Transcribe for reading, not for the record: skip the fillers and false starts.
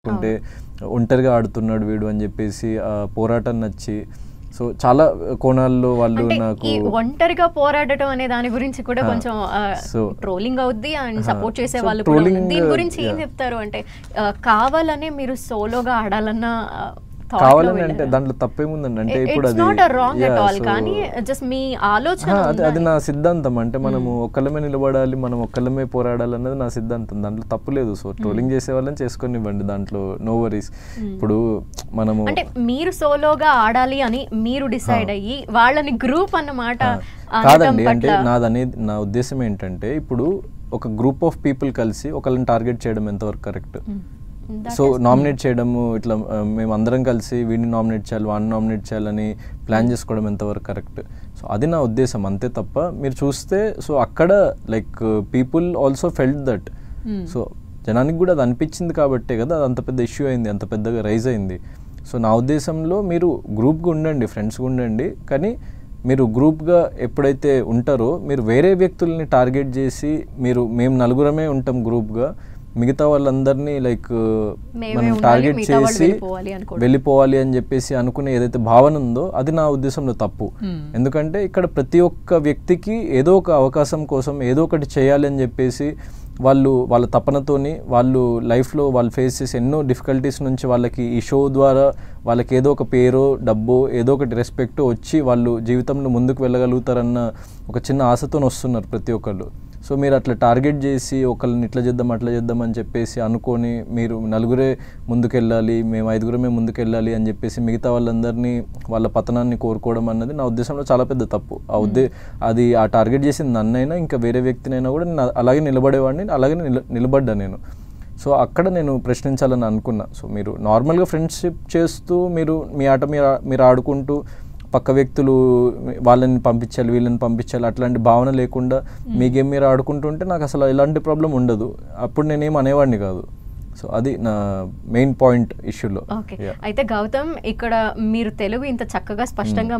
లేకుంటే ఒంటరిగా ఆడుతున్నాడు వీడు అని చెప్పేసి పోరాటం నచ్చి సో చాలా కోణాల్లో వాళ్ళు నాకు ఒంటరిగా పోరాడటం అనే దాని గురించి కూడా కొంచెం ట్రోలింగ్ అవుద్ది అండ్ సపోర్ట్ చేసే వాళ్ళు కూడా దీని గురించి ఏం చెప్తారు అంటే కావాలనే మీరు సోలోగా ఆడాలన్న కావాలని అంటే దాంట్లో తప్పేముందండి అంటే ఇప్పుడు అది నా సిద్ధాంతం అంటే మనము ఒక్కళ్ళమే నిలబడాలి మనం ఒక్కళ్ళమే పోరాడాలి అన్నది నా సిద్ధాంతం దాంట్లో తప్పు లేదు సో ట్రోలింగ్ చేసే వాళ్ళని చేసుకొనివ్వండి దాంట్లో నో వరీస్ ఇప్పుడు మనము అంటే మీరు సోలోగా ఆడాలి అని మీరు డిసైడ్ అయ్యి వాళ్ళని గ్రూప్ అన్నమాట కాదండి అంటే నా ఉద్దేశం ఏంటంటే ఇప్పుడు ఒక గ్రూప్ ఆఫ్ పీపుల్ కలిసి ఒకళ్ళని టార్గెట్ చేయడం ఎంతవరకు కరెక్ట్ సో నామినేట్ చేయడము ఇట్లా మేము అందరం కలిసి వీడిని నామినేట్ చేయాలి వాడిని నామినేట్ చేయాలని ప్లాన్ చేసుకోవడం ఎంతవరకు కరెక్ట్ సో అది నా ఉద్దేశం అంతే తప్ప మీరు చూస్తే సో అక్కడ like people also felt that so జనానికి కూడా అది అనిపించింది కాబట్టే కదా అది అంత పెద్ద ఇష్యూ అయింది అంత పెద్దగా రైజ్ అయింది సో నా ఉద్దేశంలో మీరు గ్రూప్గా ఉండండి ఫ్రెండ్స్గా ఉండండి కానీ మీరు గ్రూప్గా ఎప్పుడైతే ఉంటారో మీరు వేరే వ్యక్తుల్ని టార్గెట్ చేసి మేము నలుగురమే ఉంటాం గ్రూప్గా మిగతా వాళ్ళందరినీ లైక్ మనం టార్గెట్ చేసి వెళ్ళిపోవాలి అని చెప్పేసి అనుకునే ఏదైతే భావన ఉందో అది నా ఉద్దేశంలో తప్పు ఎందుకంటే ఇక్కడ ప్రతి ఒక్క వ్యక్తికి ఏదో ఒక అవకాశం కోసం ఏదో ఒకటి చేయాలి అని చెప్పేసి వాళ్ళ తపనతోని వాళ్ళు లైఫ్లో వాళ్ళు ఫేస్ చేసే ఎన్నో డిఫికల్టీస్ నుంచి వాళ్ళకి ఈ షో ద్వారా వాళ్ళకి ఏదో ఒక పేరో డబ్బో ఏదో ఒకటి రెస్పెక్ట్ వచ్చి వాళ్ళు జీవితంలో ముందుకు వెళ్ళగలుగుతారన్న ఒక చిన్న ఆశతో వస్తున్నారు ప్రతి ఒక్కళ్ళు సో మీరు అట్లా టార్గెట్ చేసి ఒకళ్ళని ఇట్లా చేద్దాం అట్లా చేద్దాం అని చెప్పేసి అనుకొని మీరు నలుగురే ముందుకెళ్ళాలి మేము ఐదుగురమే ముందుకెళ్ళాలి అని చెప్పేసి మిగతా వాళ్ళందరినీ వాళ్ళ పతనాన్ని కోరుకోవడం అన్నది నా ఉద్దేశంలో చాలా పెద్ద తప్పు అది ఆ టార్గెట్ చేసింది నన్నైనా ఇంకా వేరే వ్యక్తినైనా కూడా నేను అలాగే నిలబడేవాడిని అలాగే నిలబడ్డా నేను సో అక్కడ నేను ప్రశ్నించాలని అనుకున్నా సో మీరు నార్మల్గా ఫ్రెండ్షిప్ చేస్తూ మీ ఆట మీరు ఆడుకుంటూ పక్క వ్యక్తులు వాళ్ళని పంపించాలి వీళ్ళని పంపించాలి అట్లాంటి భావన లేకుండా మీ గేమ్ మీరు ఆడుకుంటుంటే నాకు అసలు ఎలాంటి ప్రాబ్లం ఉండదు అప్పుడు నేనేం అనేవాడిని కాదు సో అది నా మెయిన్ పాయింట్ ఇష్యూలో అయితే గౌతమ్ ఇక్కడ మీరు తెలుగు ఇంత చక్కగా స్పష్టంగా